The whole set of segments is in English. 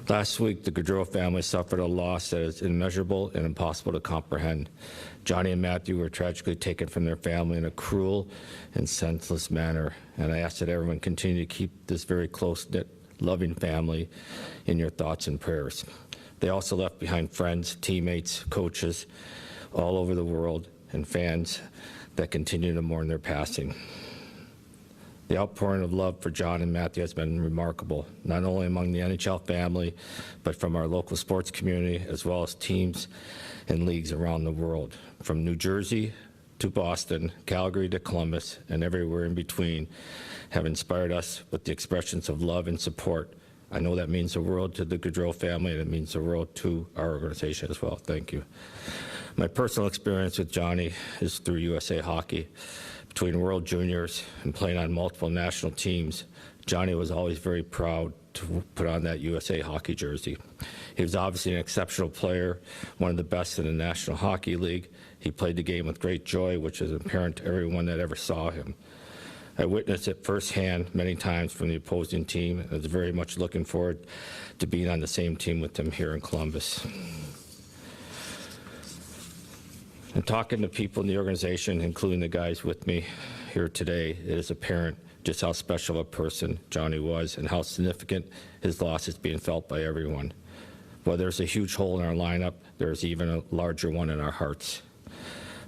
Last week, the Gaudreau family suffered a loss that is immeasurable and impossible to comprehend. Johnny and Matthew were tragically taken from their family in a cruel and senseless manner, and I ask that everyone continue to keep this very close-knit, loving family in your thoughts and prayers. They also left behind friends, teammates, coaches all over the world, and fans that continue to mourn their passing. The outpouring of love for John and Matthew has been remarkable, not only among the NHL family, but from our local sports community, as well as teams and leagues around the world. From New Jersey to Boston, Calgary to Columbus, and everywhere in between, have inspired us with the expressions of love and support. I know that means the world to the Gaudreau family, and it means the world to our organization as well. Thank you. My personal experience with Johnny is through USA Hockey. Between World Juniors and playing on multiple national teams, Johnny was always very proud to put on that USA Hockey jersey. He was obviously an exceptional player, one of the best in the National Hockey League. He played the game with great joy, which is apparent to everyone that ever saw him. I witnessed it firsthand many times from the opposing team, and was very much looking forward to being on the same team with him here in Columbus. And talking to people in the organization, including the guys with me here today, it is apparent just how special a person Johnny was and how significant his loss is being felt by everyone. While there's a huge hole in our lineup, there's even a larger one in our hearts.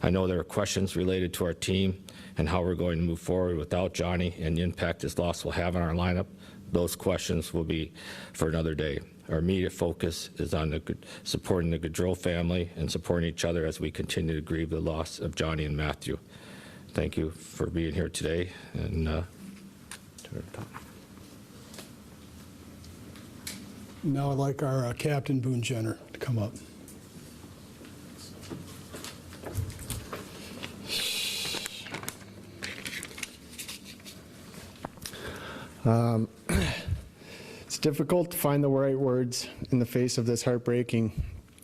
I know there are questions related to our team and how we're going to move forward without Johnny and the impact his loss will have on our lineup. Those questions will be for another day. Our immediate focus is on supporting the Gaudreau family and supporting each other as we continue to grieve the loss of Johnny and Matthew. Thank you for being here today. And now I'd like our Captain Boone Jenner to come up. It's difficult to find the right words in the face of this heartbreaking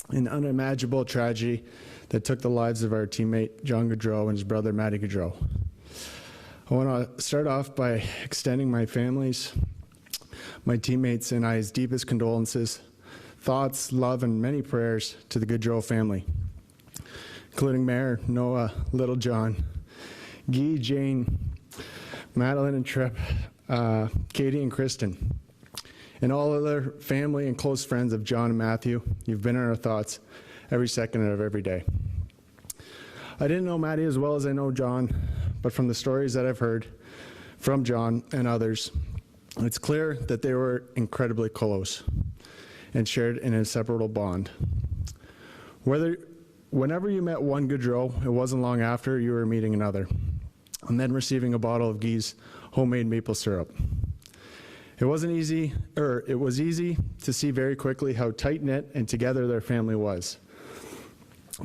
and unimaginable tragedy that took the lives of our teammate John Gaudreau and his brother Matty Gaudreau. I want to start off by extending my family's, my teammates, and I's deepest condolences, thoughts, love, and many prayers to the Gaudreau family, including Mayor, Noah, Little John, Guy, Jane, Madeline and Tripp, Katie and Kristen, and all other family and close friends of John and Matthew. You've been in our thoughts every second of every day. I didn't know Matty as well as I know John, but from the stories that I've heard from John and others, it's clear that they were incredibly close and shared an inseparable bond. Whenever you met one Gaudreau, it wasn't long after you were meeting another, and then receiving a bottle of Guy's homemade maple syrup. It was easy to see very quickly how tight-knit and together their family was.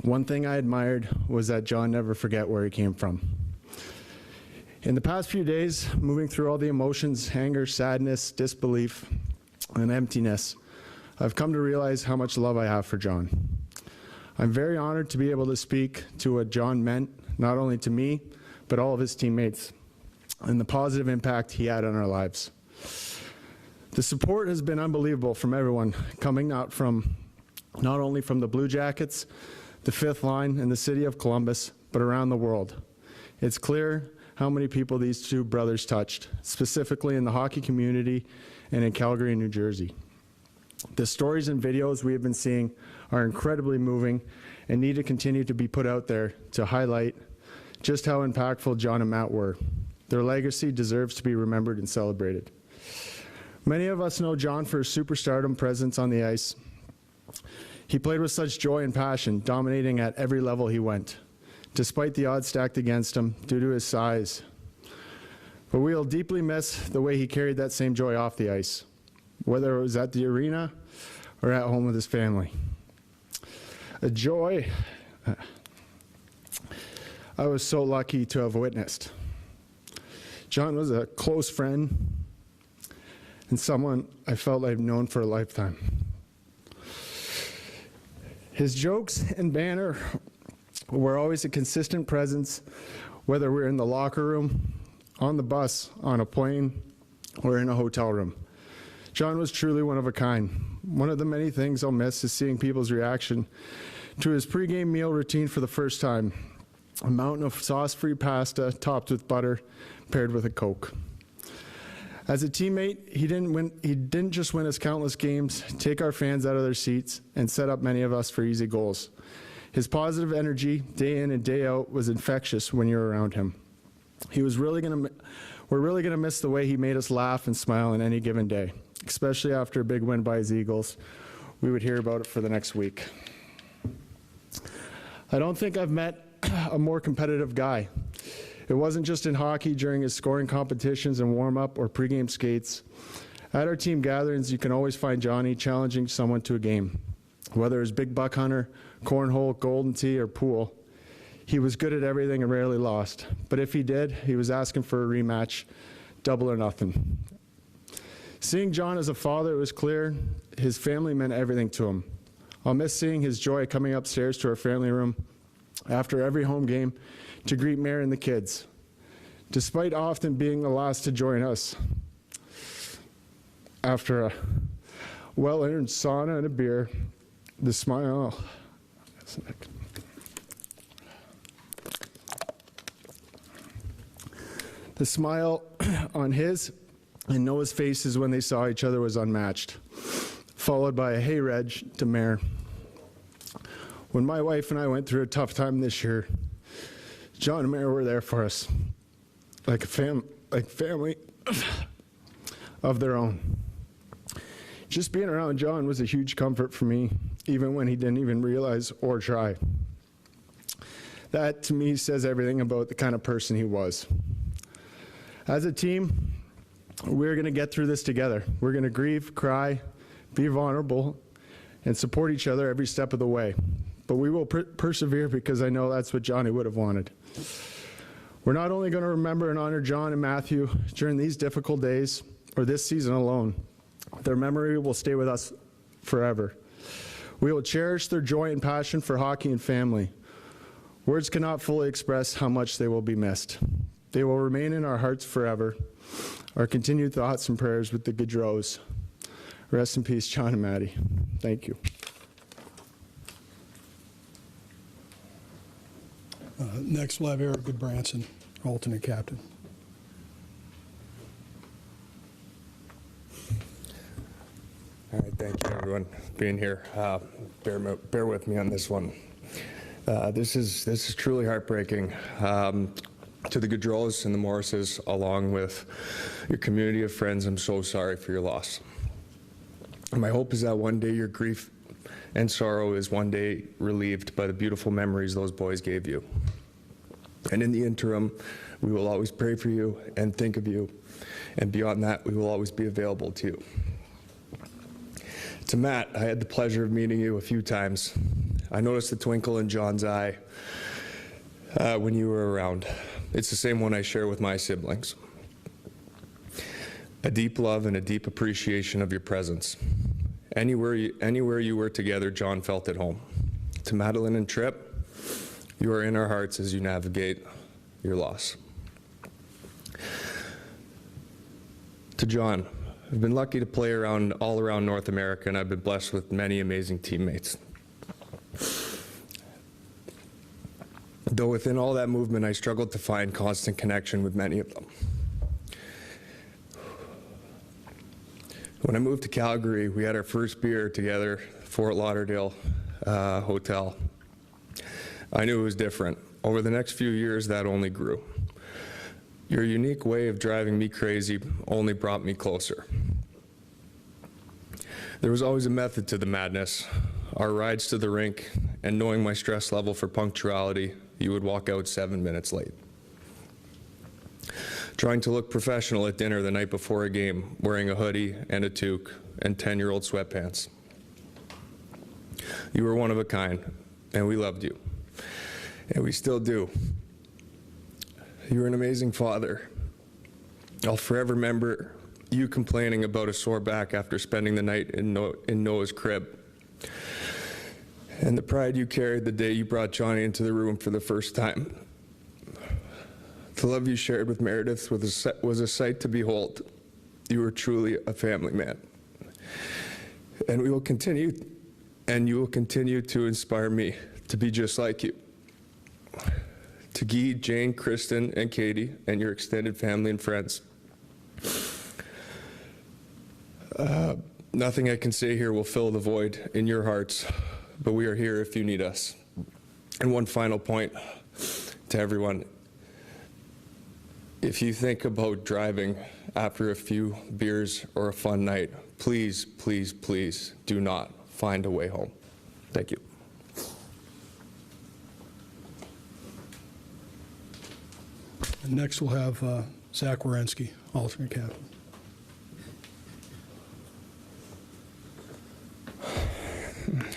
One thing I admired was that John never forget where he came from. In the past few days, moving through all the emotions, anger, sadness, disbelief, and emptiness, I've come to realize how much love I have for John. I'm very honored to be able to speak to what John meant, not only to me, but all of his teammates, and the positive impact he had on our lives. The support has been unbelievable from everyone, coming not only from the Blue Jackets, the Fifth Line, and the city of Columbus, but around the world. It's clear how many people these two brothers touched, specifically in the hockey community and in Calgary, New Jersey. The stories and videos we have been seeing are incredibly moving and need to continue to be put out there to highlight just how impactful John and Matt were. Their legacy deserves to be remembered and celebrated. Many of us know John for his superstardom presence on the ice. He played with such joy and passion, dominating at every level he went, despite the odds stacked against him due to his size. But we will deeply miss the way he carried that same joy off the ice, whether it was at the arena or at home with his family. A joy I was so lucky to have witnessed. John was a close friend and someone I felt I've known for a lifetime. His jokes and banter were always a consistent presence, whether we're in the locker room, on the bus, on a plane, or in a hotel room. John was truly one of a kind. One of the many things I'll miss is seeing people's reaction to his pregame meal routine for the first time. A mountain of sauce-free pasta topped with butter, paired with a Coke. As a teammate, he didn't just win us countless games, take our fans out of their seats, and set up many of us for easy goals. His positive energy, day in and day out, was infectious when you were around him. We're really gonna miss the way he made us laugh and smile on any given day, especially after a big win by his Eagles. We would hear about it for the next week. I don't think I've met a more competitive guy. It wasn't just in hockey during his scoring competitions and warm-up or pregame skates. At our team gatherings, you can always find Johnny challenging someone to a game. Whether it was big buck hunter, cornhole, golden tee, or pool, he was good at everything and rarely lost. But if he did, he was asking for a rematch, double or nothing. Seeing John as a father, it was clear his family meant everything to him. I'll miss seeing his joy coming upstairs to our family room after every home game to greet Mary and the kids, despite often being the last to join us. After a well-earned sauna and a beer, the smile, on his and Noah's faces when they saw each other was unmatched, followed by a "Hey Reg" to Mare. When my wife and I went through a tough time this year, John and Mare were there for us, like family of their own. Just being around John was a huge comfort for me, even when he didn't even realize or try. That, to me, says everything about the kind of person he was. As a team, we're going to get through this together. We're going to grieve, cry, be vulnerable, and support each other every step of the way. But we will persevere because I know that's what Johnny would have wanted. We're not only going to remember and honor John and Matthew during these difficult days or this season alone. Their memory will stay with us forever. We will cherish their joy and passion for hockey and family. Words cannot fully express how much they will be missed. They will remain in our hearts forever. Our continued thoughts and prayers with the Gaudreaus. Rest in peace, John and Maddie. Thank you. Next, we'll have Eric Goodbranson, alternate captain. All right, thank you, everyone, for being here. Bear with me on this one. This is truly heartbreaking. To the Gaudreaus and the Morrises, along with your community of friends, I'm so sorry for your loss. My hope is that one day your grief and sorrow is one day relieved by the beautiful memories those boys gave you. And in the interim, we will always pray for you and think of you. And beyond that, we will always be available to you. To Matt, I had the pleasure of meeting you a few times. I noticed the twinkle in John's eye when you were around. It's the same one I share with my siblings. A deep love and a deep appreciation of your presence. Anywhere you were together, John felt at home. To Madeline and Tripp, you are in our hearts as you navigate your loss. To John, I've been lucky to play all around North America, and I've been blessed with many amazing teammates. Though within all that movement, I struggled to find constant connection with many of them. When I moved to Calgary, we had our first beer together, Fort Lauderdale Hotel. I knew it was different. Over the next few years, that only grew. Your unique way of driving me crazy only brought me closer. There was always a method to the madness. Our rides to the rink, and knowing my stress level for punctuality, you would walk out 7 minutes late. Trying to look professional at dinner the night before a game, wearing a hoodie and a toque and 10-year-old sweatpants. You were one of a kind, and we loved you. And we still do. You were an amazing father. I'll forever remember you complaining about a sore back after spending the night in Noah's crib. And the pride you carried the day you brought Johnny into the room for the first time. The love you shared with Meredith was a sight to behold. You were truly a family man. And you will continue to inspire me to be just like you. To Guy, Jane, Kristen, and Katie, and your extended family and friends. Nothing I can say here will fill the void in your hearts, but we are here if you need us. And one final point to everyone. If you think about driving after a few beers or a fun night, please, please, please do not find a way home. Thank you. And next we'll have Zach Wierenski, alternate captain.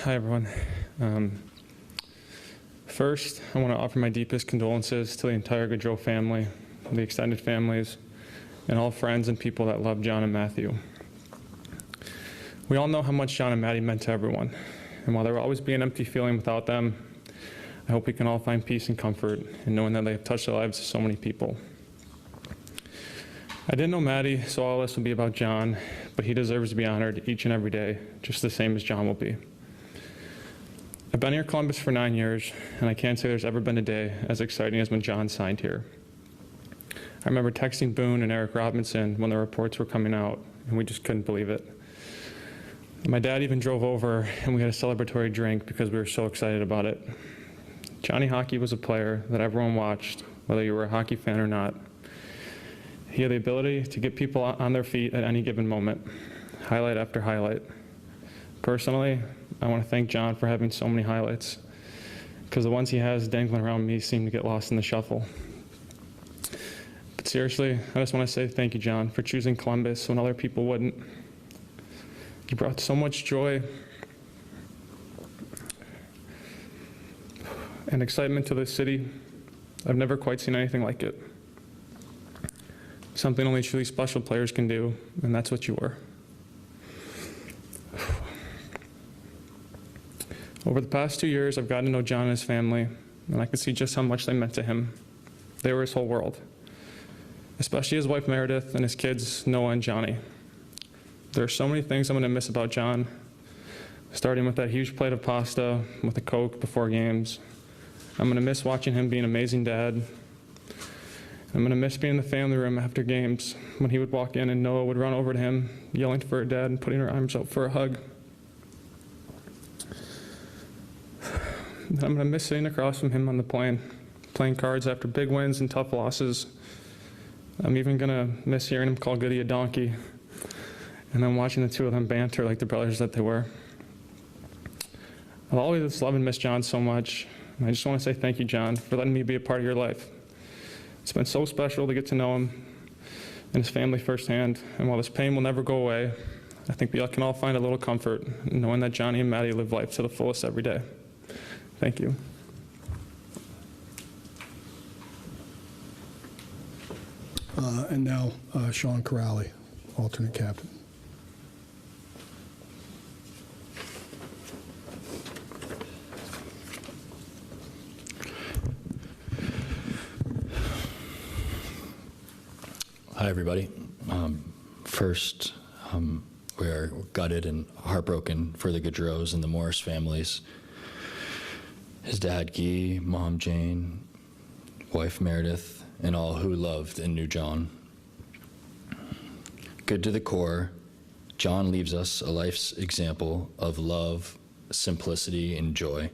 Hi, everyone. First, I want to offer my deepest condolences to the entire Gaudreau family, the extended families, and all friends and people that love John and Matthew. We all know how much John and Maddie meant to everyone, and while there will always be an empty feeling without them, I hope we can all find peace and comfort in knowing that they have touched the lives of so many people. I didn't know Maddie, so all this will be about John, but he deserves to be honored each and every day, just the same as John will be. I've been here in Columbus for 9 years, and I can't say there's ever been a day as exciting as when John signed here. I remember texting Boone and Eric Robinson when the reports were coming out, and we just couldn't believe it. My dad even drove over, and we had a celebratory drink because we were so excited about it. Johnny Hockey was a player that everyone watched, whether you were a hockey fan or not. He had the ability to get people on their feet at any given moment, highlight after highlight. Personally, I want to thank John for having so many highlights, because the ones he has dangling around me seem to get lost in the shuffle. But seriously, I just want to say thank you, John, for choosing Columbus when other people wouldn't. You brought so much joy and excitement to this city. I've never quite seen anything like it. Something only truly special players can do, and that's what you were. Over the past 2 years, I've gotten to know John and his family, and I can see just how much they meant to him. They were his whole world, especially his wife Meredith and his kids Noah and Johnny. There are so many things I'm going to miss about John, starting with that huge plate of pasta with a Coke before games. I'm going to miss watching him be an amazing dad. I'm going to miss being in the family room after games when he would walk in and Noah would run over to him, yelling for her dad and putting her arms out for a hug. I'm going to miss sitting across from him on the plane, playing cards after big wins and tough losses. I'm even going to miss hearing him call Goody a donkey, and then watching the two of them banter like the brothers that they were. I'll always love and miss John so much, and I just want to say thank you, John, for letting me be a part of your life. It's been so special to get to know him and his family firsthand, and while this pain will never go away, I think we can all find a little comfort in knowing that Johnny and Maddie live life to the fullest every day. Thank you. And now Sean Corrali, alternate captain. Hi, everybody. First, we are gutted and heartbroken for the Gaudreaus and the Morris families. His dad, Guy, mom, Jane, wife, Meredith, and all who loved and knew John. Good to the core, John leaves us a life's example of love, simplicity, and joy.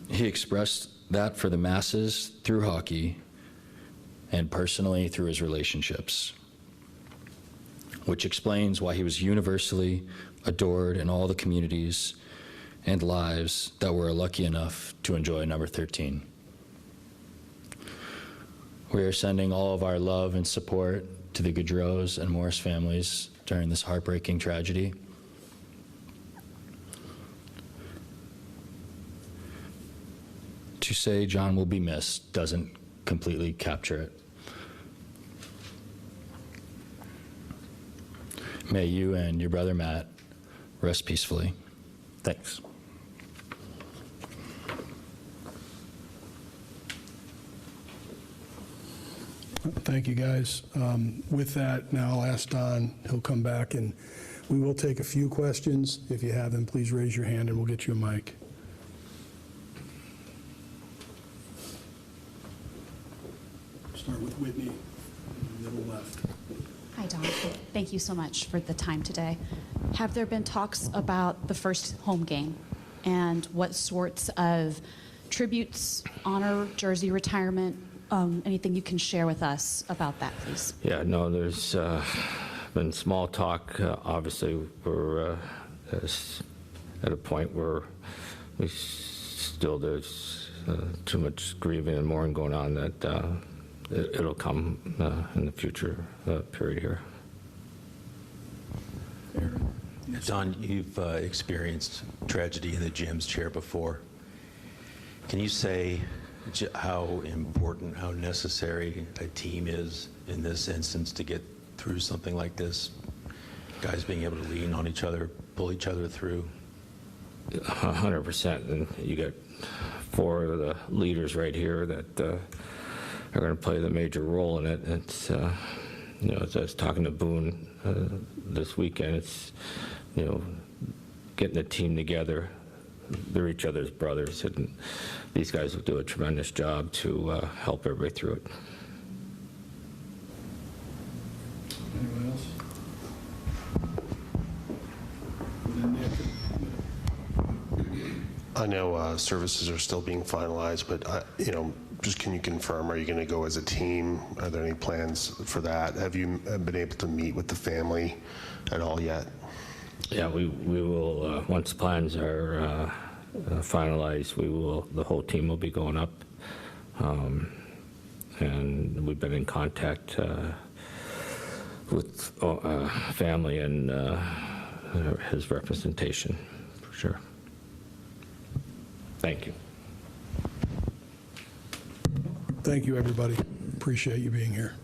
He expressed that for the masses through hockey and personally through his relationships, which explains why he was universally adored in all the communities and lives that were lucky enough to enjoy number 13. We are sending all of our love and support to the Gaudreaus and Morris families during this heartbreaking tragedy. To say John will be missed doesn't completely capture it. May you and your brother Matt rest peacefully. Thanks. Thank you, guys. With that, now I'll ask Don. He'll come back and We will take a few questions. If you have them, please raise your hand and we'll get you a mic. Start with Whitney, middle left. Hi, Don. Thank you so much for the time today. Have there been talks about the first home game and what sorts of tributes, honor, jersey retirement, anything you can share with us about that, please? Yeah, no, there's been small talk. Obviously, we're at a point where there's too much grieving and mourning going on that it'll come in the future period here. Don, you've experienced tragedy in the GM's chair before. Can you say how important, how necessary a team is in this instance to get through something like this? Guys being able to lean on each other, pull each other through. 100%. And you got 4 of the leaders right here that are going to play the major role in it. It's, as I was talking to Boone this weekend, it's, getting the team together. They're each other's brothers, and these guys will do a tremendous job to help everybody through it. Anyone else? I know services are still being finalized, but just can you confirm, are you going to go as a team? Are there any plans for that? Have you been able to meet with the family at all yet? Yeah, we will, once plans are finalized, the whole team will be going up. And we've been in contact with family and his representation, for sure. Thank you. Thank you, everybody. Appreciate you being here.